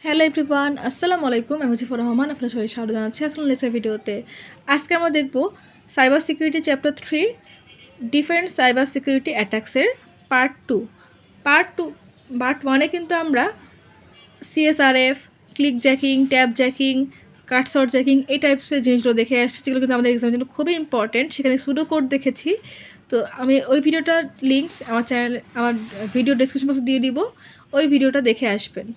Hello everyone, আসসালামু আলাইকুম। আমি মুজিবুর রহমান, আপনার সবাই স্বাগত জানাচ্ছি আজকের লেকচার ভিডিওতে। আজকে আমরা দেখব cyber security chapter 3 different cyber security অ্যাটাকসের পার্ট 1-এ কিন্তু আমরা CSRF, click jacking, tab jacking, কাটশট জ্যাকিং এই টাইপসের জিনিসগুলো দেখে আসছি, যেগুলো কিন্তু আমাদের এক্সামের জন্য খুবই ইম্পর্টেন্ট। সেখানে সুডো কোড দেখেছি। তো আমি ওই ভিডিওটার লিঙ্ক আমার ভিডিও ডেসক্রিপশন বক্সে দিয়ে দিব, ওই ভিডিওটা দেখে আসবেন।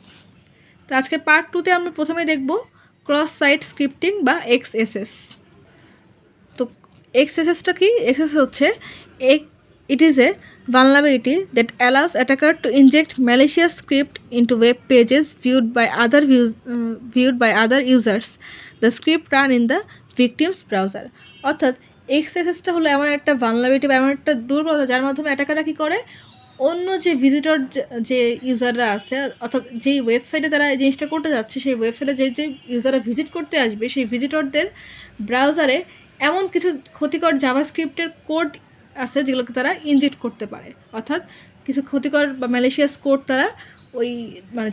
তো আজকে পার্ট 2-তে আমরা প্রথমে দেখব ক্রস সাইট স্ক্রিপ্টিং বা এক্সএসএস। তো এক্সএসএসটা কি? এক্সএসএস হচ্ছে it is a vulnerability that allows attacker to inject malicious script into web pages viewed by other users. The script run in the victim's browser. অর্থাৎ এক্সএসএসটা হলো এমন একটা vulnerability বা এমন একটা দুর্বলতা যার মাধ্যমে অ্যাটাকাররা কী করে, অন্য যে ভিজিটর যে ইউজাররা আছে, অর্থাৎ যেই ওয়েবসাইটে তারা এই জিনিসটা করতে যাচ্ছে, সেই ওয়েবসাইটে যে ইউজাররা ভিজিট করতে আসবে, সেই ভিজিটরদের ব্রাউজারে এমন কিছু ক্ষতিকর জাভাস্ক্রিপ্টের কোড আছে যেগুলোকে তারা ইনজেক্ট করতে পারে। অর্থাৎ কিছু ক্ষতিকর বা ম্যালিশিয়াস কোড তারা ওই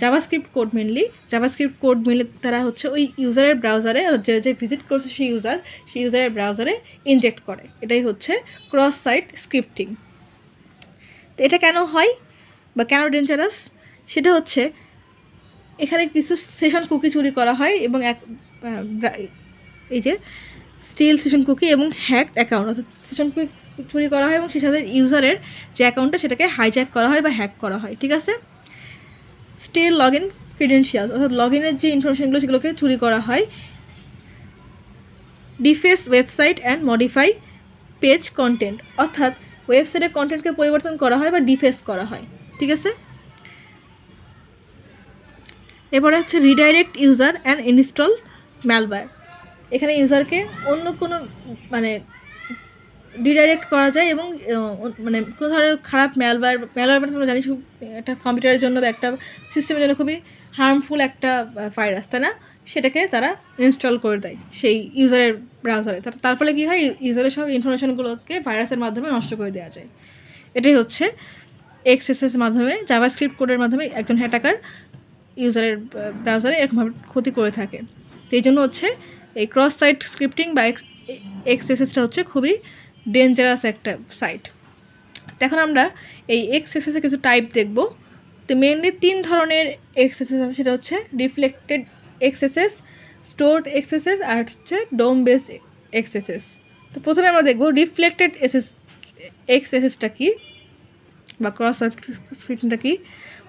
জাভাস্ক্রিপ্ট কোড মিলে তারা হচ্ছে ওই ইউজারের ব্রাউজারে, যে ভিজিট করছে সেই ইউজারের ব্রাউজারে ইনজেক্ট করে। এটাই হচ্ছে ক্রস সাইট স্ক্রিপ্টিং। তো এটা কেন হয় বা কেন ডেঞ্জারাস, সেটা হচ্ছে এখানে কিছু সেশন কুকি চুরি করা হয় এবং এই যে স্টিল সেশন কুকি এবং হ্যাকড অ্যাকাউন্ট, অর্থাৎ সেশন কুকি চুরি করা হয় এবং সেই সাথে ইউজারের যে অ্যাকাউন্টটা সেটাকে হাইজ্যাক করা হয় বা হ্যাক করা হয়। ঠিক আছে। স্টিল লগ ইন ক্রিডেন্সিয়াল, অর্থাৎ লগ ইনের যে ইনফরমেশনগুলো সেগুলোকে চুরি করা হয়। Deface website and modify page content, অর্থাৎ ওয়েবসাইটের কন্টেন্টকে পরিবর্তন করা হয় বা ডিফেস করা হয়। ঠিক আছে। এরপরে হচ্ছে redirect user and install malware. এখানে ইউজারকে অন্য কোনো রিডাইরেক্ট করা যায় এবং কোনো ধরনের খারাপ ম্যালওয়্যার মানে আমরা জানি একটা কম্পিউটারের জন্য বা একটা সিস্টেমের জন্য খুবই হার্মফুল একটা ভাইরাস, তাই না? সেটাকে তারা ইনস্টল করে দেয় সেই ইউজারের ব্রাউজারে। তার ফলে কী হয়, ইউজারের সব ইনফরমেশনগুলোকে ভাইরাসের মাধ্যমে নষ্ট করে দেওয়া যায়। এটাই হচ্ছে এক্সএসএস মাধ্যমে, জাভাস্ক্রিপ্ট কোডের মাধ্যমে একজন হ্যাকার ইউজারের ব্রাউজারে এরকমভাবে ক্ষতি করে থাকে। তো এই জন্য হচ্ছে এই ক্রস সাইট স্ক্রিপ্টিং বা এক্সএসএসটা হচ্ছে খুবই ডেঞ্জারাস একটা সাইট। এখন আমরা এই এক্সএসএসের কিছু টাইপ দেখব। তো মেনলি 3 ধরনের এক্সএসএস আছে, সেটা হচ্ছে রিফ্লেক্টেড এক্সএসএস, স্টোরড এক্সএসএস আর হচ্ছে ডোম বেস এক্সএসএস। তো প্রথমে আমরা দেখব রিফ্লেক্টেড এক্সএসএসটা কী বা ক্রস সাইট স্ক্রিপ্টিংটা কী।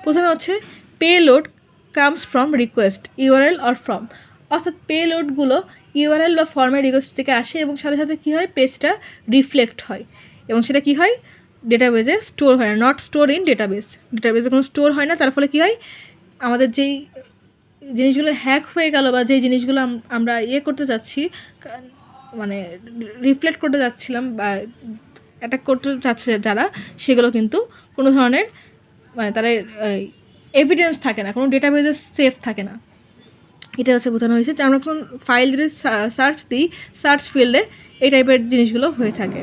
প্রথমে হচ্ছে payload comes from request, URL or form, অর্থাৎ পেলোডগুলো ইউআরএল বা ফর্মের রিকোয়েস্ট থেকে আসে এবং সাথে সাথে কী হয়, পেজটা রিফ্লেক্ট হয় এবং সেটা কী হয়, ডেটাবেজে স্টোর হয় না, নট স্টোর ইন ডেটাবেজে কোনো স্টোর হয় না। তার ফলে কী হয়, আমাদের যেই জিনিসগুলো হ্যাক হয়ে গেল বা যেই জিনিসগুলো আমরা করতে যাচ্ছি, মানে রিফ্লেক্ট করতে যাচ্ছিলাম বা অ্যাটাক করতে চাচ্ছে যারা, সেগুলো কিন্তু কোনো ধরনের তারা এভিডেন্স থাকে না, কোনো ডেটাবেজে সেফ থাকে না। এটা হচ্ছে বোঝানো হয়েছে যে আমরা কোন ফাইল যদি সার্চ দিই, সার্চ ফিল্ডে এই টাইপের জিনিসগুলো হয়ে থাকে।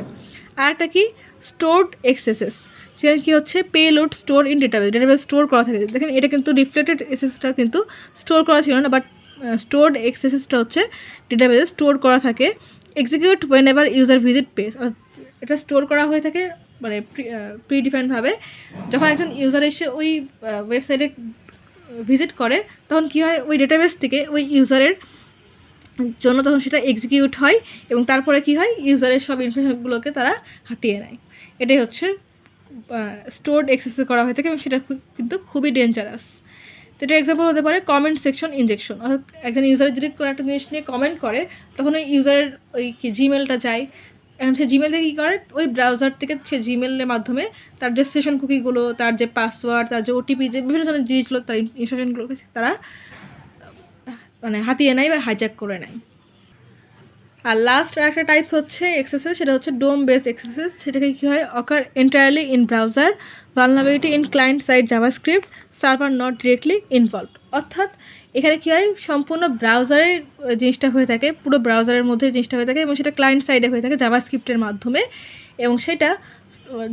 আর একটা কি, স্টোরড এক্সএসএস, সেখানে কী হচ্ছে, payload store in database store করা থাকে। দেখেন এটা কিন্তু রিফ্লেক্টেড এক্সএসএসটা কিন্তু স্টোর করা ছিল না, বাট স্টোরড এক্সএসএসটা হচ্ছে ডেটাবেজে স্টোর করা থাকে। Execute whenever user visit page, এটা স্টোর করা হয়ে থাকে প্রিডিফাইন্ডভাবে। যখন একজন ইউজার এসে ওই ওয়েবসাইটে ভিজিট করে, তখন কী হয়, ওই ডেটাবেস থেকে ওই ইউজারের জন্য তখন সেটা এক্সিকিউট হয় এবং তারপরে কী হয়, ইউজারের সব ইনফরমেশনগুলোকে তারা হাতিয়ে নেয়। এটাই হচ্ছে স্টোরড এক্সেসেস করা হয়ে থাকে এবং সেটা কিন্তু খুবই ডেঞ্জারাস। তো এটার এক্সাম্পল হতে পারে কমেন্ট সেকশন ইনজেকশন, অর্থাৎ একজন ইউজার যদি কোনো একটা জিনিস নিয়ে কমেন্ট করে, তখন ওই ইউজারের ওই জিমেলটা যায়, এখন সে জিমেল থেকে কী করে, ওই ব্রাউজার থেকে সে জিমেলের মাধ্যমে তার যে সেশন কুকিগুলো, তার যে পাসওয়ার্ড, তার যে ওটিপি, যে বিভিন্ন ধরনের জিনিসগুলো, তার ইনফরমেশনগুলোকে তারা হাতিয়ে নেয় বা হাইজ্যাক করে নেয়। আর লাস্ট একটা টাইপস হচ্ছে এক্সেসেস, সেটা হচ্ছে ডোম বেসড এক্সেসেস। সেটাকে কী হয়, occur entirely in browser, vulnerability in client side JavaScript, server not directly involved. অর্থাৎ এখানে কী হয়, সম্পূর্ণ ব্রাউজারের জিনিসটা হয়ে থাকে, পুরো ব্রাউজারের মধ্যে জিনিসটা হয়ে থাকে এবং সেটা ক্লায়েন্ট সাইডে হয়ে থাকে জাভাস্ক্রিপ্টের মাধ্যমে, এবং সেটা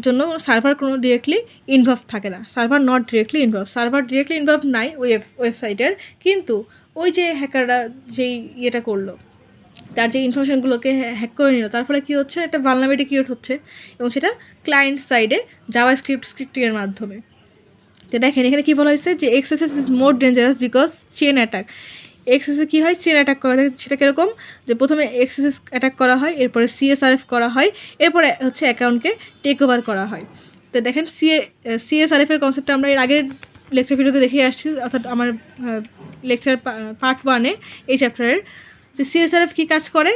জন্য সার্ভার কোনো ডিরেক্টলি ইনভলভ থাকে না, server not directly involve, server directly involve নাই ওই ওয়েবসাইটের, কিন্তু ওই যে হ্যাকাররা যেই ইয়েটা করলো, তার যে ইনফরমেশনগুলোকে হ্যাক করে নিল, তার ফলে কী হচ্ছে, একটা ভালনারেবিলিটি ক্রিয়েট হচ্ছে, এবং সেটা ক্লায়েন্ট সাইডে স্ক্রিপ্টিংয়ের মাধ্যমে। তো দেখেন এখানে কী বলা হয়েছে যে XSS is more dangerous because chain attack. XSS কী হয়, চেন অ্যাটাক করা হয়। সেটা কীরকম, যে প্রথমে এক্সএসএস অ্যাটাক করা হয়, এরপরে সিএসআরএফ করা হয়, এরপরে হচ্ছে অ্যাকাউন্টকে টেক ওভার করা হয়। তো দেখেন সিএসআরএফের কনসেপ্টটা আমরা এর আগের লেকচার ভিডিওতে দেখে আসছি, অর্থাৎ আমার লেকচার পার্ট 1-এ এই চ্যাপ্টারের। তো সিএসআরএফ কী কাজ করে,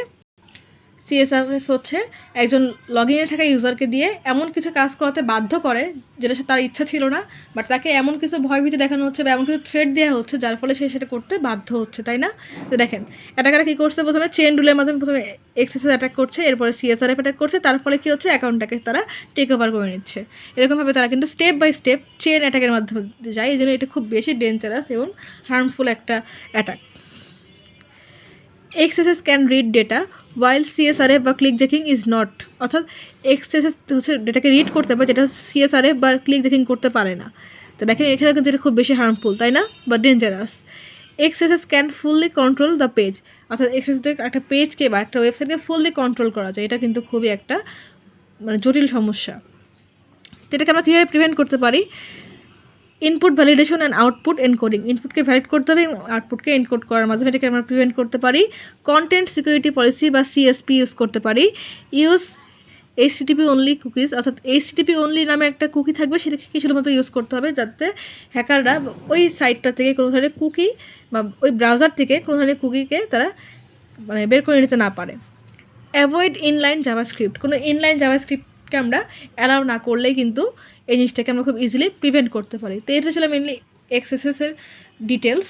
সিএসআরএফ হচ্ছে একজন লগ ইনে থাকা ইউজারকে দিয়ে এমন কিছু কাজ করাতে বাধ্য করে যেটা তার ইচ্ছা ছিল না, বাট তাকে এমন কিছু ভয়ভীতি দেখানো হচ্ছে বা এমন কিছু থ্রেট দেওয়া হচ্ছে যার ফলে সে সেটা করতে বাধ্য হচ্ছে, তাই না? তো দেখেন অ্যাটাকাররা কী করছে, প্রথমে চেন রুলের মাধ্যমে প্রথমে এক্সএসএস অ্যাটাক করছে, এরপরে সিএসআরএফ অ্যাটাক করছে, তার ফলে কী হচ্ছে, অ্যাকাউন্টটাকে তারা টেক ওভার করে নিচ্ছে। এরকমভাবে তারা কিন্তু স্টেপ বাই স্টেপ চেন অ্যাটাকের মাধ্যমে যায়, এই জন্য এটা খুব বেশি ডেঞ্জারাস এবং হার্মফুল একটা attack. XSS can read data while CSRF বা ক্লিক জ্যাকিং ইজ নট, অর্থাৎ এক্সএসএস হচ্ছে ডেটাকে রিড করতে পারে, যেটা সিএসআরএফ বা ক্লিক জ্যাকিং করতে পারে না। তো দেখেন এখানে কিন্তু এটা খুব বেশি হার্মফুল, তাই না, বা dangerous. XSS can fully control the page, অর্থাৎ এক্সএসএস একটা পেজকে বা একটা ওয়েবসাইটকে ফুললি কন্ট্রোল করা যায়, এটা কিন্তু খুবই একটা মানে জটিল সমস্যা। তো এটাকে আমরা কীভাবে প্রিভেন্ট করতে পারি, input validation and output encoding, ইনপুটকে ভ্যালিড করতে হবে এবং আউটপুটকে এনকোড করার মাধ্যমে এটাকে আমরা প্রিভেন্ট করতে পারি। কন্টেন্ট সিকিউরিটি পলিসি বা সিএসপি ইউজ করতে পারি। ইউজ এইচটিটিপি অনলি কুকিজ, অর্থাৎ এইচটিটিপি অনলি নামে একটা কুকি থাকবে, সেটাকে শুধুমাত্র ইউজ করতে হবে যাতে হ্যাকাররা ওই সাইটটা থেকে কোনো ধরনের কুকি বা ওই ব্রাউজার থেকে কোনো ধরনের কুকিকে তারা মানে বের করে নিতে না পারে। অ্যাভয়েড ইনলাইন জাভাস্ক্রিপ্ট, কোনো ইনলাইন জাভাস্ক্রিপ্টকে আমরা অ্যালাউ না করলেই কিন্তু এই জিনিসটাকে আমরা খুব ইজিলি প্রিভেন্ট করতে পারি। তো এটা ছিল মেনলি এক্সএসএসের ডিটেলস,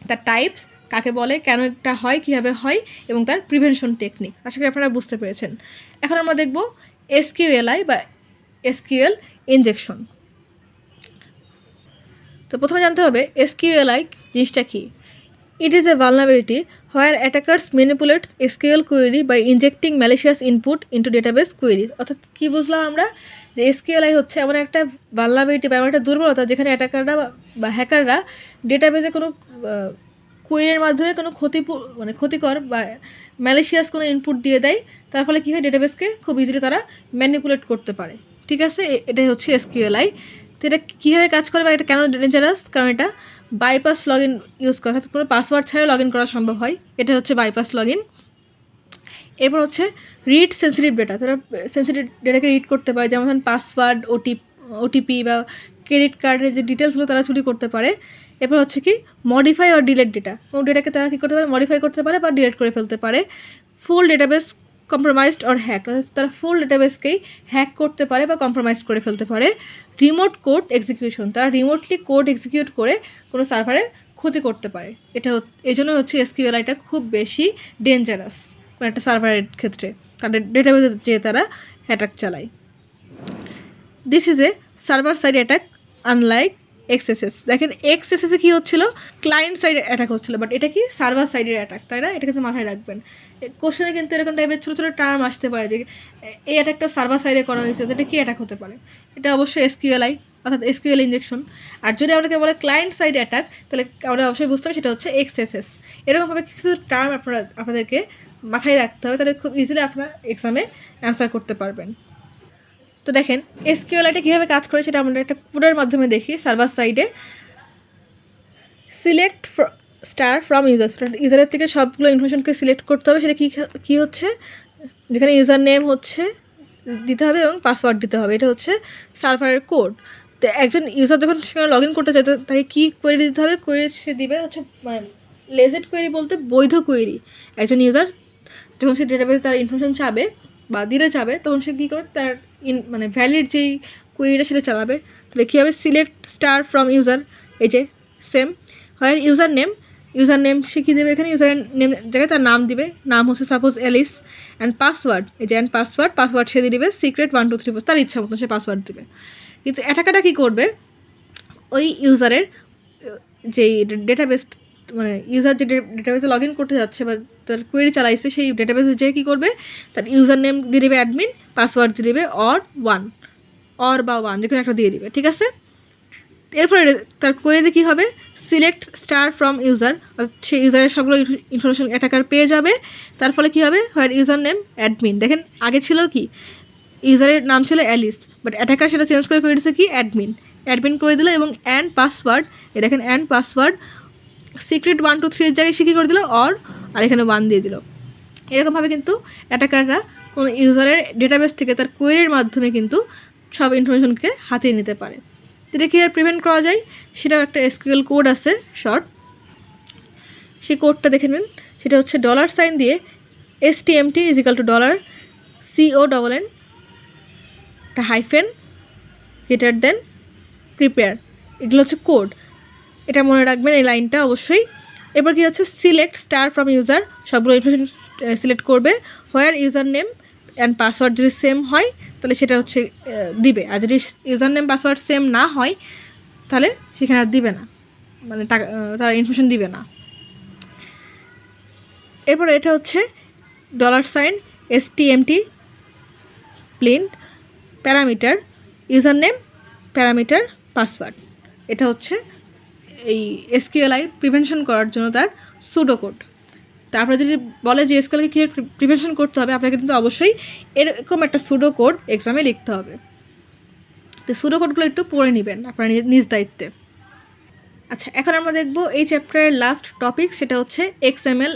তার টাইপস, কাকে বলে, কেন এটা হয়, কীভাবে হয় এবং তার প্রিভেনশন টেকনিক। আশা করি আপনারা বুঝতে পেরেছেন। এখন আমরা দেখব এসকিউএলআই বা এসকিউএল ইনজেকশন। তো প্রথমে জানতে হবে এসকিউএলআই জিনিসটা কী। It is a vulnerability where attackers manipulate SQL query by injecting malicious input into database queries, অর্থাৎ কী বুঝলাম আমরা, যে SQLI হচ্ছে এমন একটা ভালনারেবিলিটি বা এমন একটা দুর্বলতা যেখানে অ্যাটাকাররা বা হ্যাকাররা ডেটাবেসে কোনো কোয়েরির মাধ্যমে কোনো ক্ষতিকর বা ম্যালিশিয়াস কোনো ইনপুট দিয়ে দেয়, তার ফলে কী হয়, ডেটাবেসকে খুব ইজিলি তারা ম্যানিপুলেট করতে পারে। ঠিক আছে, এটাই হচ্ছে SQLI। তো এটা কীভাবে কাজ করে বা এটা কেন ডেঞ্জারাস, কারণ এটা বাইপাস লগ ইন ইউজ করা, অর্থাৎ কোনো পাসওয়ার্ড ছাড়াই লগ ইন করা সম্ভব হয়, এটা হচ্ছে বাইপাস লগ ইন। এরপর হচ্ছে রিড সেন্সিটিভ ডেটা, তারা সেন্সিটিভ ডেটাকে রিড করতে পারে, যেমন ধরেন পাসওয়ার্ড, ওটিপি বা ক্রেডিট কার্ডের যে ডিটেলসগুলো তারা চুরি করতে পারে। এরপর হচ্ছে কি মডিফাই আর ডিলেট ডেটা, কোনো ডেটাকে তারা কী করতে পারে, মডিফাই করতে পারে বা ডিলেট করে ফেলতে পারে। ফুল ডেটাবেস কম্প্রোমাইজড অর হ্যাক, তারা ফুল ডেটাবেসকেই হ্যাক করতে পারে বা কম্প্রোমাইজ করে ফেলতে পারে। রিমোট কোড এক্সিকিউশন, তারা রিমোটলি কোড এক্সিকিউট করে কোনো সার্ভারে ক্ষতি করতে পারে। এটা এই জন্য হচ্ছে এসকিউএলআইটা খুব বেশি ডেঞ্জারাস কোনো একটা সার্ভারের ক্ষেত্রে, তাদের ডেটাবেসে যে তারা অ্যাটাক চালায়। This is a server side attack unlike XSS. দেখেন এক্সএসএসে কী হচ্ছিলো, ক্লায়েন্ট সাইডে অ্যাটাক হচ্ছিলো, বাট এটা কি সার্ভার সাইডের অ্যাটাক, তাই না? এটা কিন্তু মাথায় রাখবেন। কোশ্চেনে কিন্তু এরকম টাইপের ছোটো ছোটো টার্ম আসতে পারে যে এই অ্যাটাকটা সার্ভার সাইডে করা হয়েছে, এটা কী অ্যাটাক হতে পারে, এটা অবশ্যই এসকিউএলআই অর্থাৎ এসকিউএল ইনজেকশন। আর যদি আমাকে বলে ক্লায়েন্ট সাইড অ্যাটাক, তাহলে আমরা অবশ্যই বুঝতে হবে সেটা হচ্ছে এক্সএসএস। এরকমভাবে কিছু টার্ম আপনাদেরকে মাথায় রাখতে হবে, তাহলে খুব ইজিলি আপনারা এক্সামে অ্যান্সার করতে পারবেন। তো দেখেন এসকিউএলআইটা কীভাবে কাজ করে সেটা আমরা একটা কোডের মাধ্যমে দেখি। সার্ভার সাইডে সিলেক্ট স্টার ফ্রম ইউজারের থেকে সবগুলো ইনফরমেশনকে সিলেক্ট করতে হবে। সেটা কী হচ্ছে, যেখানে ইউজার নেম হচ্ছে দিতে হবে এবং পাসওয়ার্ড দিতে হবে, এটা হচ্ছে সার্ভারের কোড। তো একজন ইউজার যখন সেখানে লগ ইন করতে চায় তাকে কী কোয়েরি দিতে হবে, কোয়েরি সে দিবে হচ্ছে মানে লেজেড কোয়েরি বলতে বৈধ কোয়েরি। একজন ইউজার যখন সে ডেটাবেসে তার ইনফরমেশন চাবে বা দিতে চাবে, তখন সে কী করে, তার মানে ভ্যালিড যেই কোয়েরিটা সেটা চালাবে। তাহলে কী হবে, সিলেক্ট স্টার ফ্রম ইউজার, এই যে সেম হয় ইউজার নেম সে কী দেবে, এখানে ইউজার নেম জায়গায় তার নাম দিবে, নাম হচ্ছে সাপোজ অ্যালিস, অ্যান্ড পাসওয়ার্ড, এই যে অ্যান্ড পাসওয়ার্ড সে দিয়ে দিবে সিক্রেট 1 2 3 4, তার ইচ্ছা মতো সে পাসওয়ার্ড দেবে। কিন্তু অ্যাটাকারটা কী করবে, ওই ইউজারের যেই ডেটাবেস মানে ইউজার যে ডেটাবেসে লগ ইন করতে যাচ্ছে বা তার কোয়েরি চালাইছে, সেই ডেটাবেসে যে কী করবে, তার ইউজার নেম দিয়ে দেবে অ্যাডমিন, পাসওয়ার্ড দিয়ে দিবে অর বা 1 যে কোনো একটা দিয়ে দিবে, ঠিক আছে। এরপরে তার কোয়েরিতে কী হবে, সিলেক্ট স্টার ফ্রম ইউজার, সেই ইউজারের সবগুলো ইনফরমেশন অ্যাটাকার পেয়ে যাবে। তার ফলে কী হবে, হোয়ার ইউজার নেম অ্যাডমিন, দেখেন আগে ছিল কি ইউজারের নাম ছিল অ্যালিস, বাট অ্যাটাকার সেটা চেঞ্জ করে দিচ্ছে কি অ্যাডমিন করে দিল, এবং অ্যান্ড পাসওয়ার্ড, এ দেখেন অ্যান্ড পাসওয়ার্ড সিক্রেট 1 2 3 এর জায়গায় সে কী করে দিল আর এখানে 1 দিয়ে দিল। এরকমভাবে কিন্তু অ্যাটাকাররা কোনো ইউজারের ডেটাবেস থেকে তার কোয়েরির মাধ্যমে কিন্তু সব ইনফরমেশনকে হাতিয়ে নিতে পারে। যেটা কী আর প্রিভেন্ট করা যায়, সেটাও একটা এসকিউএল কোড আছে শর্ট, সেই কোডটা দেখে নিন। সেটা হচ্ছে $সাইন দিয়ে STMT $CONN hyphen greater than prepare, এগুলো হচ্ছে কোড, এটা মনে রাখবেন এই লাইনটা অবশ্যই। এবার কি হচ্ছে, সিলেক্ট স্টার ফ্রম ইউজার, সবগুলো ইনফরমেশন সিলেক্ট করবে, হোয়ার ইউজার নেম অ্যান্ড পাসওয়ার্ড যদি সেম হয় তাহলে সেটা হচ্ছে দিবে, আর যদি ইউজার নেম পাসওয়ার্ড সেম না হয় তাহলে সেখানে আর দিবে না, মানে টাকা তার ইনফরমেশন দিবে না। এরপর এটা হচ্ছে $সাইন STMT print parameter user name parameter password, এটা হচ্ছে এই SQLI প্রিভেনশন করার জন্য তার সুডো কোড। তারপরে যদি বলে যে SQLকে কী প্রিভেনশন করতে হবে, আপনাকে কিন্তু অবশ্যই এরকম একটা সুডো কোড এক্সামে লিখতে হবে। তো সুডো কোডগুলো একটু পড়ে নেবেন আপনার নিজ দায়িত্বে। আচ্ছা, এখন আমরা দেখব এই চ্যাপ্টারের লাস্ট টপিক, সেটা হচ্ছে XML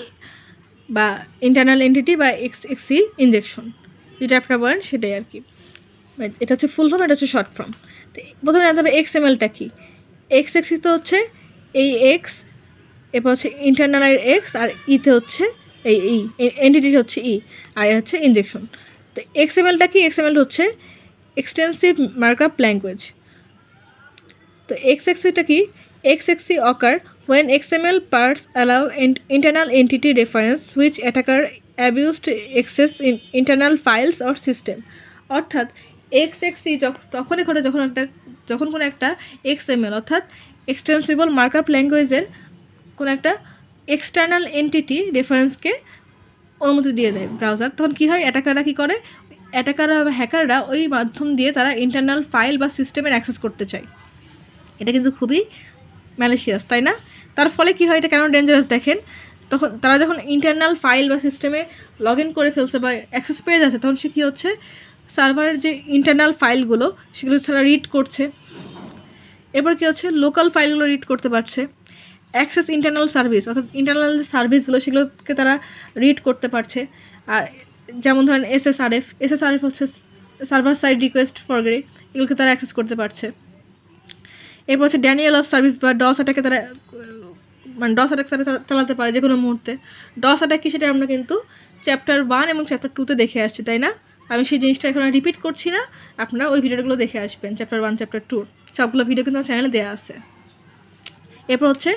বা ইন্টারনাল এন্টিটি বা XXC ইনজেকশন, যেটা আপনারা বলেন সেটাই আর কি। এটা হচ্ছে ফুল ফর্ম, এটা হচ্ছে শর্ট ফর্ম। তো প্রথমে জানতে হবে XMLটা কি। XXC তো হচ্ছে এই X, এরপর হচ্ছে ইন্টারনাল X, আর ইতে হচ্ছে এই এন্টিটি হচ্ছে আর হচ্ছে ইনজেকশন। তো XMLটা কি, XML হচ্ছে এক্সটেন্সিভ মার্কআপ ল্যাঙ্গুয়েজ। তো XXCটা কি, XXC occur when XML parts allow internal entity reference which attacker abused access in internal files or system। অর্থাৎ XXC তখনই ঘটে যখন কোনো একটা XML অর্থাৎ এক্সটেন্সিবল মার্কআপ ল্যাঙ্গুয়েজের কোনো একটা এক্সটার্নাল এন্টিটি রেফারেন্সকে অনুমতি দিয়ে দেয় ব্রাউজার। তখন কী হয়, অ্যাটাকাররা কী করে, অ্যাটাকাররা বা হ্যাকাররা ওই মাধ্যম দিয়ে তারা ইন্টারনাল ফাইল বা সিস্টেমের অ্যাক্সেস করতে চায়। এটা কিন্তু খুবই ম্যালিশিয়াস, তাই না? তার ফলে কী হয়, এটা কেন ডেঞ্জারাস দেখেন, তখন তারা যখন ইন্টারনাল ফাইল বা সিস্টেমে লগ ইন করে ফেলছে বা অ্যাক্সেস পেয়ে যাচ্ছে, তখন সে কী হচ্ছে, সার্ভারের যে ইন্টারনাল ফাইলগুলো সেগুলো তারা রিড করছে। এবার কী হচ্ছে, লোকাল ফাইলগুলো রিড করতে পারছে। অ্যাক্সেস ইন্টারনাল সার্ভিস অর্থাৎ ইন্টারনাল যে সার্ভিসগুলো সেগুলোকে তারা রিড করতে পারছে। আর যেমন ধরেন SSRF হচ্ছে সার্ভার সাইড রিকোয়েস্ট ফরগেট, এগুলোকে তারা অ্যাক্সেস করতে পারছে। এরপর হচ্ছে ড্যানিয়েল অফ সার্ভিস বা ডস অ্যাটাকে তারা ডস অ্যাটাক তারা চালাতে পারে যে কোনো মুহূর্তে। ডস অ্যাটাক কি, সেটা আমরা কিন্তু চ্যাপ্টার 1 এবং চ্যাপ্টার 2-তে দেখে আসছি, তাই না? আমি সেই জিনিসটা এখন রিপিট করছি না, আপনারা ওই ভিডিওগুলো দেখে আসবেন, চ্যাপ্টার 1 চ্যাপ্টার 2 সবগুলো ভিডিও কিন্তু আমার চ্যানেলে দেওয়া আছে। এরপর হচ্ছে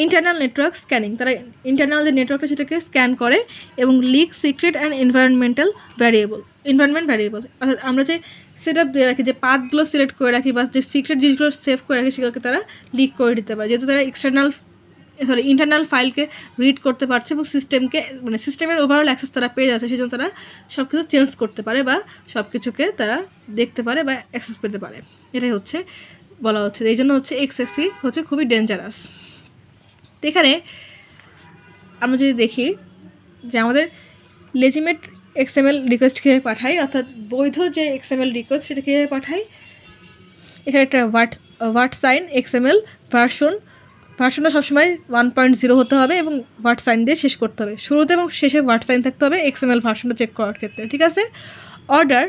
ইন্টারনাল নেটওয়ার্ক স্ক্যানিং, তারা ইন্টারনাল যে নেটওয়ার্কটা সেটাকে স্ক্যান করে এবং leak secret and environment variable অর্থাৎ আমরা যে সেট আপ দিয়ে রাখি, যে পাথগুলো সিলেক্ট করে রাখি বা যে সিক্রেট জিনিসগুলো সেভ করে রাখি, সেগুলোকে তারা লিক করে দিতে পারে, যেহেতু তারা ইন্টারনাল ফাইলকে রিড করতে পারছে এবং সিস্টেমের ওভারঅল অ্যাক্সেস তারা পেয়ে যাচ্ছে, সেই জন্য তারা সব কিছু চেঞ্জ করতে পারে বা সব কিছুকে তারা দেখতে পারে বা অ্যাক্সেস পেতে পারে। এটাই হচ্ছে বলা হচ্ছে, এই জন্য হচ্ছে XXC হচ্ছে খুবই ডেঞ্জারাস। তো এখানে আমরা যদি দেখি যে আমাদের লেজিমেট XML রিকোয়েস্ট কীভাবে পাঠাই, অর্থাৎ বৈধ যে XML রিকোয়েস্ট সেটা কীভাবে পাঠাই, এখানে একটা সাইন XML ভার্সনটা সবসময় 1.0 হতে হবে এবং সাইন দিয়ে শেষ করতে হবে, শুরুতে এবং শেষে সাইন থাকতে হবে XML ভার্সনটা চেক করার ক্ষেত্রে, ঠিক আছে। অর্ডার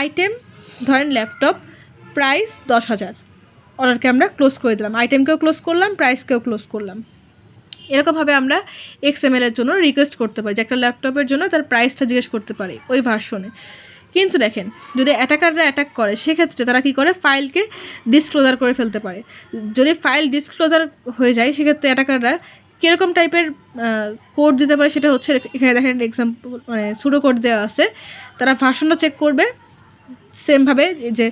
আইটেম, ধরেন ল্যাপটপ, প্রাইস 10,000, অর্ডারকে আমরা ক্লোজ করে দিলাম, আইটেমকেও ক্লোজ করলাম, প্রাইসকেও ক্লোজ করলাম। এরকমভাবে আমরা XML-এর জন্য রিকোয়েস্ট করতে পারি যে একটা ল্যাপটপের জন্য তার প্রাইসটা জিজ্ঞেস করতে পারি ওই ভার্সনে। কিন্তু দেখেন, যদি অ্যাটাকাররা অ্যাটাক করে সেক্ষেত্রে তারা কী করে, ফাইলকে ডিসক্লোজার করে ফেলতে পারে। যদি ফাইল ডিসক্লোজার হয়ে যায় সেক্ষেত্রে অ্যাটাকাররা কীরকম টাইপের কোড দিতে পারে, সেটা হচ্ছে এখানে দেখেন এক্সাম্পল, সুডো কোড দেওয়া আছে। তারা ভার্সনটা চেক করবে সেমভাবে, যে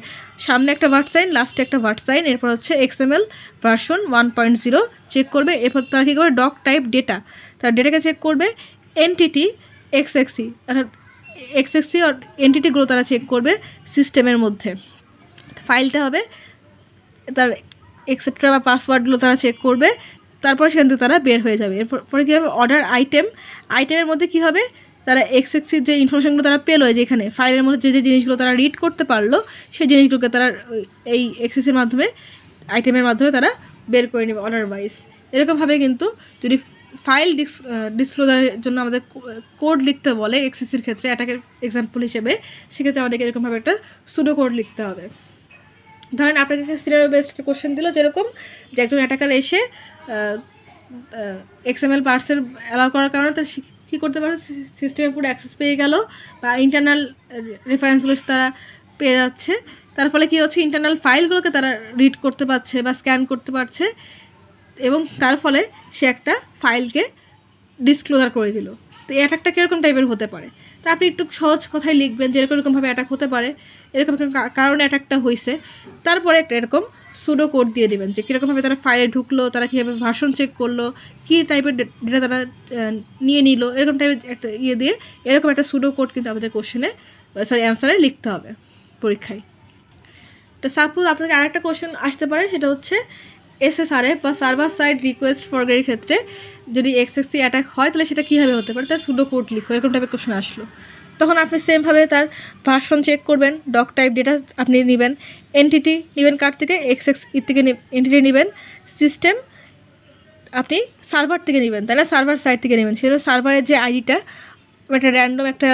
সামনে একটা সাইন, লাস্টে একটা সাইন, এরপর হচ্ছে XML ভার্সন 1.0 চেক করবে। এরপর তারা কী করবে, ডক টাইপ ডেটা, তার ডেটাকে চেক করবে, এনটিটি XXC অর্থাৎ এক্সএক্সি এন্টিটিগুলো তারা চেক করবে সিস্টেমের মধ্যে। ফাইলটা হবে তার এক্সেট্রা বা পাসওয়ার্ডগুলো তারা চেক করবে, তারপর সেখান থেকে তারা বের হয়ে যাবে। এরপরে কী হবে, অর্ডার আইটেমের মধ্যে কী হবে, তারা এক্সএক্সির যে ইনফরমেশনগুলো তারা পেলো, যেখানে ফাইলের মধ্যে যে জিনিসগুলো তারা রিড করতে পারলো সেই জিনিসগুলোকে তারা এই এক্সএক্সির মাধ্যমে আইটেমের মাধ্যমে তারা বের করে নেবে অর্ডার ওয়াইজ। এরকমভাবে কিন্তু যদি ফাইল ডিসক্লোজারের জন্য আমাদের কোড লিখতে বলে এক্সএক্সির ক্ষেত্রে, অ্যাটাকের এক্সাম্পল হিসেবে, সেক্ষেত্রে আমাদেরকে এরকমভাবে একটা সুডো কোড লিখতে হবে। ধরেন আপনাকে সিনারিও বেসড কোশ্চেন দিল, যেরকম যে একজন অ্যাটাকার এসে XML পার্টসের অ্যালাউ করার কারণে তার কী করতে পারে, সিস্টেমে পুরো অ্যাক্সেস পেয়ে গেল বা ইন্টারনাল রেফারেন্সগুলো তারা পেয়ে যাচ্ছে, তার ফলে কী হচ্ছে, ইন্টারনাল ফাইলগুলোকে তারা রিড করতে পারছে বা স্ক্যান করতে পারছে, এবং তার ফলে সে একটা ফাইলকে ডিসক্লোজার করে দিল। তো এই অ্যাটাকটা কীরকম টাইপের হতে পারে, তা আপনি একটু সহজ কথায় লিখবেন যে এরকমভাবে অ্যাটাক হতে পারে, এরকম কারণে অ্যাটাকটা হয়েছে, তারপরে একটা এরকম সুডো কোড দিয়ে দেবেন যে কীরকমভাবে তারা ফাইলে ঢুকলো, তারা কীভাবে ভার্সন চেক করলো, কী টাইপের ডেটা তারা নিয়ে নিল, এরকম টাইপের একটা দিয়ে এরকম একটা সুডো কোড কিন্তু আমাদের কোশ্চেনে অ্যান্সারে লিখতে হবে পরীক্ষায়। তো সাপোজ আপনাকে আরেকটা কোশ্চেন আসতে পারে, সেটা হচ্ছে SSRF বা সার্ভার সাইড রিকোয়েস্ট ফরগেটের ক্ষেত্রে যদি এক্সএক্সি অ্যাটাক হয় তাহলে সেটা কীভাবে হতে পারে, তার সুডো কোড লিখো, এরকম টাইপের কোশ্চেন আসলো। তখন আপনি সেমভাবে তার ভার্সন চেক করবেন, ডক টাইপ ডেটা আপনি নেবেন, এনটিটি নেবেন কার থেকে, এক্সএক্সি থেকে এনটিটি নেবেন, সিস্টেম আপনি সার্ভার থেকে নেবেন, তাই না, সার্ভার সাইড থেকে নেবেন। সেজন্য সার্ভারের যে আইডিটা একটা র্যান্ডম একটা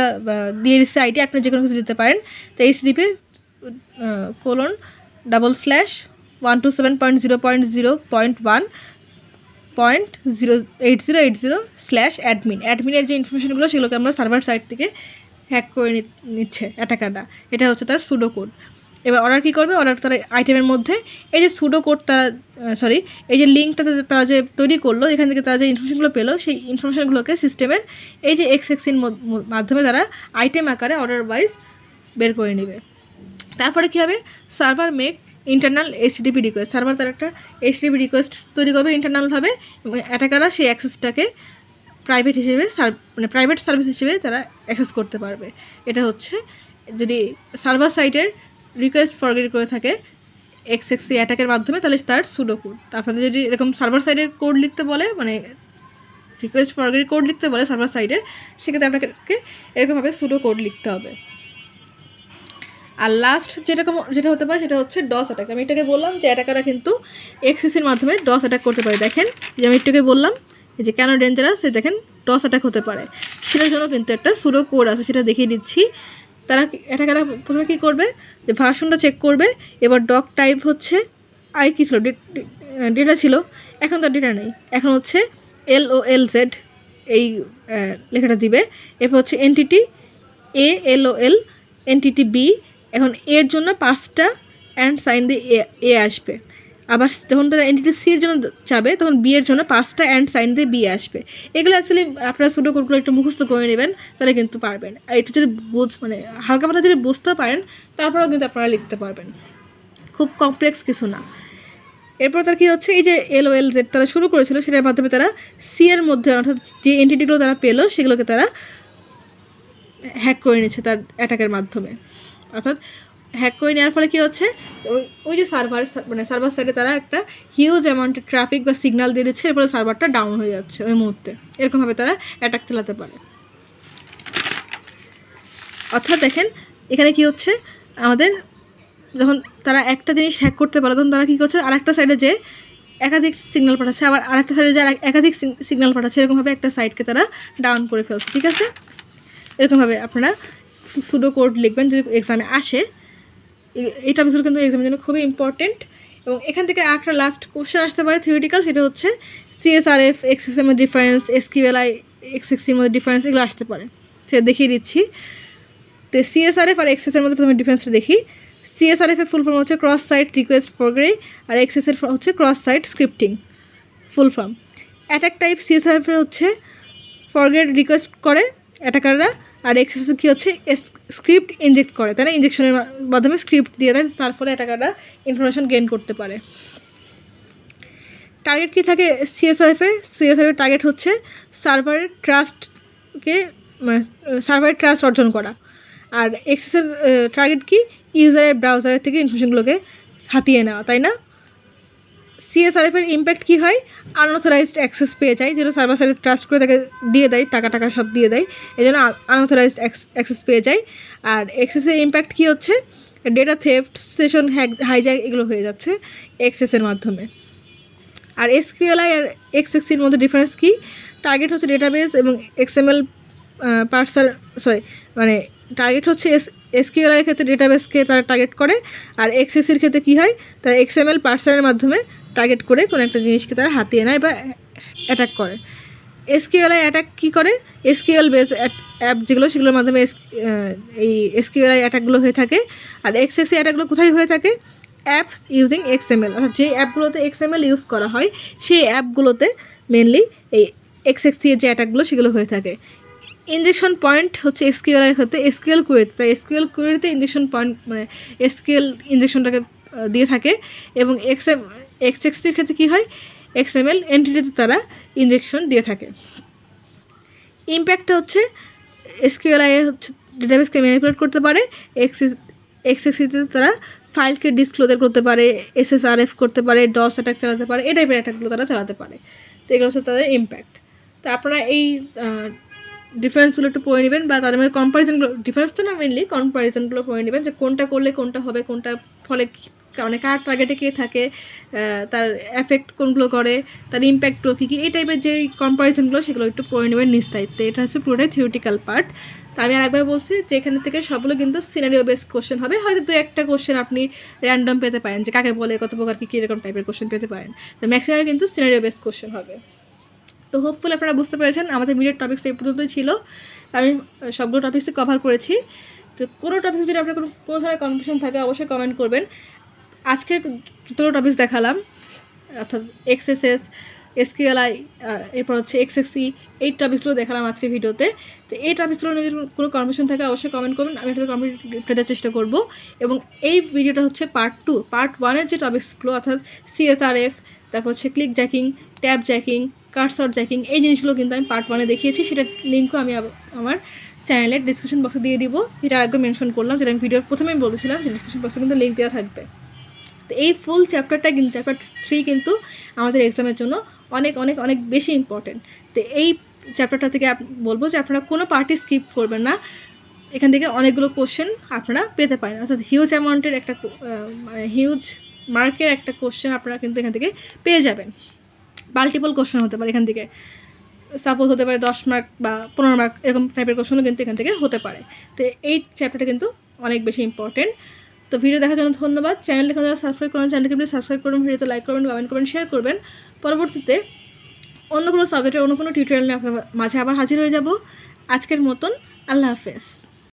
দিয়ে দিচ্ছে আইডি, আপনি যে কোনো কিছু দিতে পারেন। তো HTTP://127.0.0.1.08080/admin যে ইনফরমেশনগুলো সেগুলোকে আমরা সার্ভার সাইড থেকে হ্যাক করে নিচ্ছে অ্যাটাকাররা, এটা হচ্ছে তার সুডো কোড। এবার অর্ডার কী করবে, অর্ডার তারা আইটেমের মধ্যে এই যে সুডো কোড তারা এই যে লিঙ্কটা তারা যে তৈরি করলো, এখান থেকে তারা যে ইনফরমেশনগুলো পেলো, সেই ইনফরমেশনগুলোকে সিস্টেমের এই যে এক্সএক্সির মাধ্যমে তারা আইটেম আকারে অর্ডার ওয়াইজ বের করে নেবে। তারপরে কী হবে, server make internal HTTP request, server তার একটা HTTP রিকোয়েস্ট তৈরি করবে ইন্টারনালভাবে, এবং অ্যাটাকাররা সেই অ্যাক্সেসটাকে প্রাইভেট হিসেবে প্রাইভেট সার্ভিস হিসেবে তারা অ্যাক্সেস করতে পারবে। এটা হচ্ছে যদি সার্ভার সাইটের রিকোয়েস্ট ফরগেট করে থাকে এক্সএক্সি অ্যাটাকের মাধ্যমে, তাহলে তার সুডো কোড। তারপরে যদি এরকম সার্ভার সাইডের কোড লিখতে বলে, মানে রিকোয়েস্ট ফরগেট কোড লিখতে বলে সার্ভার সাইডের, সেক্ষেত্রে আপনাকে এরকমভাবে সুডো কোড লিখতে হবে। আর লাস্ট যেটা হতে পারে সেটা হচ্ছে ডস অ্যাটাক। আমি এটাকে বললাম যে অ্যাটাকাররা কিন্তু এক্সএক্সির মাধ্যমে ডস অ্যাটাক করতে পারে। দেখেন যে আমি একটুকে বললাম যে কেন ডেঞ্জারাস, দেখেন ডস অ্যাটাক হতে পারে, সেটার জন্য কিন্তু একটা সুডো কোড আছে, সেটা দেখিয়ে দিচ্ছি। তারা অ্যাটাকাররা প্রথমে কী করবে, যে ভার্সনটা চেক করবে, এবার ডক টাইপ হচ্ছে কী ছিল, ডেটা ছিল, এখন তার ডেটা নেই, এখন হচ্ছে LOLZ এই লেখাটা দিবে। এরপর হচ্ছে এনটিটি ALOL, এনটিটি B, এখন এর জন্য 5টা অ্যান্ড সাইন দিয়ে এ আসবে। আবার যখন তারা এনটিটি সি এর জন্য যাবে, তখন বি এর জন্য 5টা অ্যান্ড সাইন দিয়ে বি আসবে। এগুলো অ্যাকচুয়ালি আপনারা সুডো কোডগুলো একটু মুখস্থ করে নেবেন, তাহলে কিন্তু পারবেন। আর একটু যদি হালকা পাতলা যদি বুঝতে পারেন, তারপরেও কিন্তু আপনারা লিখতে পারবেন, খুব কমপ্লেক্স কিছু না। এরপর তার কী হচ্ছে, এই যে LOLZ তারা শুরু করেছিল, সেটার মাধ্যমে তারা সি এর মধ্যে, অর্থাৎ যে এন্টিটিগুলো তারা পেলো সেগুলোকে তারা হ্যাক করে নিচ্ছে তার অ্যাটাকের মাধ্যমে। অর্থাৎ হ্যাক করে নেওয়ার ফলে কী হচ্ছে, ওই যে সার্ভার সাইডে তারা একটা হিউজ অ্যামাউন্টের ট্রাফিক বা সিগন্যাল দিয়ে দিচ্ছে, এরপরে সার্ভারটা ডাউন হয়ে যাচ্ছে ওই মুহূর্তে। এরকমভাবে তারা অ্যাটাক চালাতে পারে। অর্থাৎ দেখেন এখানে কী হচ্ছে, আমাদের যখন তারা একটা জিনিস হ্যাক করতে পারে, তখন তারা কী করছে, আরেকটা সাইডে যে একাধিক সিগন্যাল পাঠাচ্ছে, আবার আরেকটা সাইডে যে একাধিক সিগন্যাল পাঠাচ্ছে, এরকমভাবে একটা সাইটকে তারা ডাউন করে ফেলছে। ঠিক আছে, এরকমভাবে আপনারা সুডো কোড লিখবেন যদি এক্সামে আসে। এই টপিকগুলো কিন্তু এক্সামের জন্য খুবই ইম্পর্টেন্ট। এবং এখান থেকে একটা লাস্ট কোশ্চেন আসতে পারে থিওরিটিক্যাল, সেটা হচ্ছে CSRF এক্সএক্সির মধ্যে ডিফারেন্স, SQLI এক্সএক্সির মধ্যে ডিফারেন্স, এগুলো আসতে পারে, সেটা দেখিয়ে দিচ্ছি। তো CSRF আর এক্সএক্সের মধ্যে প্রথমে ডিফারেন্সটা দেখি। CSRF এর ফুল ফর্ম হচ্ছে ক্রস সাইট রিকোয়েস্ট ফরগেট, আর এক্সএক্সের হচ্ছে cross site scripting full form. Attack type CSRF এর হচ্ছে ফরগেট রিকোয়েস্ট করে অ্যাটাকাররা, আর এক্সএক্সের কী হচ্ছে স্ক্রিপ্ট ইনজেক্ট করে, তাই না, ইনজেকশনের মাধ্যমে স্ক্রিপ্ট দিয়ে দেয়, তার ফলে অ্যাটাকাররা ইনফরমেশন গেইন করতে পারে। টার্গেট কী থাকে CSRF এর টার্গেট হচ্ছে সার্ভারের ট্রাস্টকে মানে সার্ভারের ট্রাস্ট অর্জন করা। আর এক্সেসের টার্গেট কি? ইউজারের ব্রাউজারের থেকে ইনফরমেশনগুলোকে হাতিয়ে নেওয়া, তাই না? CSRF এর ইম্প্যাক্ট কী হয়? আনঅথরাইজড অ্যাক্সেস পেয়ে যায়, যেটা সার্ভার সাইডে ট্রাস্ট করে তাকে দিয়ে দেয়, টাকা সব দিয়ে দেয়, এই জন্য আনঅথরাইজড অ্যাক্সেস পেয়ে যায়। আর এক্সেসের ইম্প্যাক্ট কী হচ্ছে? ডেটা থেফট, সেশন হাইজ্যাক এগুলো হয়ে যাচ্ছে এক্সেসের মাধ্যমে। আর SQLi আর XXCর মধ্যে ডিফারেন্স কী? টার্গেট হচ্ছে ডেটাবেস এবং XML পার্সার, মানে টার্গেট হচ্ছে SQLi এর ক্ষেত্রে ডেটাবেসকে তারা টার্গেট করে, আর XXCর ক্ষেত্রে কী হয়? তারা XML পার্সারের মাধ্যমে টার্গেট করে কোনো একটা জিনিসকে তারা হাতিয়ে নেয় বা অ্যাটাক করে। SQLi অ্যাটাক কী করে? SQL বেস অ্যাপ যেগুলো, সেগুলোর মাধ্যমে এই SQLi অ্যাটাকগুলো হয়ে থাকে। আর XXC অ্যাটাকগুলো কোথায় হয়ে থাকে? অ্যাপস ইউজিং XML, অর্থাৎ যে অ্যাপগুলোতে XML ইউজ করা হয় সেই অ্যাপগুলোতে মেনলি এই XXC এর যে অ্যাটাকগুলো সেগুলো হয়ে থাকে। ইনজেকশন পয়েন্ট হচ্ছে SQL এর ক্ষেত্রে SQL কোয়েরিতে, তাই SQL কোয়েরিতে ইনজেকশন পয়েন্ট মানে SQL ইনজেকশনটাকে দিয়ে থাকে। এবং XXCর ক্ষেত্রে কী হয়? XML এন্টিটিতে তারা ইনজেকশন দিয়ে থাকে। ইম্প্যাক্টটা হচ্ছে SQLi হচ্ছে ডেটাবেসকে ম্যানিপুলেট করতে পারে, XXCতে তারা ফাইলকে ডিসক্লোজার করতে পারে, SSRF করতে পারে, ডস অ্যাটাক চালাতে পারে, এই টাইপের অ্যাটাকগুলো তারা চালাতে পারে। তো এগুলো হচ্ছে তাদের ইম্প্যাক্ট। তো আপনারা এই ডিফারেন্সগুলো একটু পড়ে নেবেন, বা তাদের মধ্যে কম্পারিজনগুলো, ডিফারেন্স তো না মেনলি কম্পারিজনগুলো পড়ে নেবেন, যে কোনটা করলে কোনটা হবে, কোনটা ফলে মানে কার টার্গেটে কে থাকে, তার এফেক্ট কোনগুলো করে, তার ইম্প্যাক্টগুলো কী কী, এই টাইপের যে কম্পারিজনগুলো সেগুলো একটু পড়ে নেবেন নিজ দায়িত্বে। এটা হচ্ছে পুরোটাই থিওরিটিক্যাল পার্ট। তো আমি আরেকবার বলছি যে এখান থেকে সবগুলো কিন্তু সিনারিও বেসড কোশ্চেন হবে, হয়তো দু একটা কোশ্চেন আপনি র্যান্ডম পেতে পারেন, যে কাকে বলে, কত প্রকার কী এরকম টাইপের কোশ্চেন পেতে পারেন। তো ম্যাক্সিমাম কিন্তু সিনারিও বেসড কোশ্চেন হবে। তো হোপফুলি আপনারা বুঝতে পেরেছেন। আমাদের ভিডিওর টপিক্স এই পর্যন্তই ছিল, আমি সবগুলো টপিক্সই কভার করেছি। তো কোনো টপিক যদি আপনার কোনো ধরনের কনফিউশন থাকে অবশ্যই কমেন্ট করবেন। আজকে যতগুলো টপিক্স দেখালাম, অর্থাৎ XSS, SQLi, এরপর হচ্ছে XXC, এই টপিক্সগুলো দেখালাম আজকের ভিডিওতে। তো এই টপিক্সগুলো নিয়ে যদি কোনো কনফিউশন থাকে অবশ্যই কমেন্ট করবেন, আমি এটা কমপ্লিট করার চেষ্টা করব। এবং এই ভিডিওটা হচ্ছে পার্ট 2। পার্ট 1-এর যে টপিক্সগুলো, অর্থাৎ CSRF, তারপর হচ্ছে click jacking, tab jacking, cursor jacking, এই জিনিসগুলো কিন্তু আমি পার্ট 1-এ দেখিয়েছি। সেটার লিঙ্কও আমি আমার চ্যানেলের ডিসক্রিপশন বক্সে দিয়ে দিব, যেটা আগে মেনশন করলাম, যেটা আমি ভিডিওর প্রথমেই বলেছিলাম যে ডিসক্রিপশন বক্সে কিন্তু লিঙ্ক দেওয়া থাকবে। তো এই ফুল চ্যাপ্টারটা কিন্তু, চ্যাপ্টার 3 কিন্তু আমাদের এক্সামের জন্য অনেক অনেক অনেক বেশি ইম্পর্টেন্ট। তো এই চ্যাপ্টারটা থেকে বলবো যে আপনারা কোনো পার্টি স্কিপ করবেন না, এখান থেকে অনেকগুলো কোশ্চেন আপনারা পেতে পারেন, অর্থাৎ হিউজ অ্যামাউন্টের একটা মানে হিউজ মার্কের একটা কোশ্চেন আপনারা কিন্তু এখান থেকে পেয়ে যাবেন। মাল্টিপল কোশ্চেন হতে পারে এখান থেকে, সাপোজ হতে পারে 10 মার্ক বা 15 মার্ক, এরকম টাইপের কোশ্চেনও কিন্তু এখান থেকে হতে পারে। তো এই চ্যাপ্টারটা কিন্তু অনেক বেশি ইম্পর্টেন্ট। তো ভিডিও দেখার জন্য ধন্যবাদ। চ্যানেলটা যারা সাবস্ক্রাইব করেন, চ্যানেলকে প্লিজ সাবস্ক্রাইব করুন, ভিডিওতে লাইক করবেন, কমেন্ট করবেন, শেয়ার করবেন। পরবর্তীতে অন্য কোনো সাবজেক্টের অন্য কোনো টিউটোরিয়াল নিয়ে আপনার মাঝে আবার হাজির হয়ে যাব। আজকের মতন আল্লাহ হাফেজ।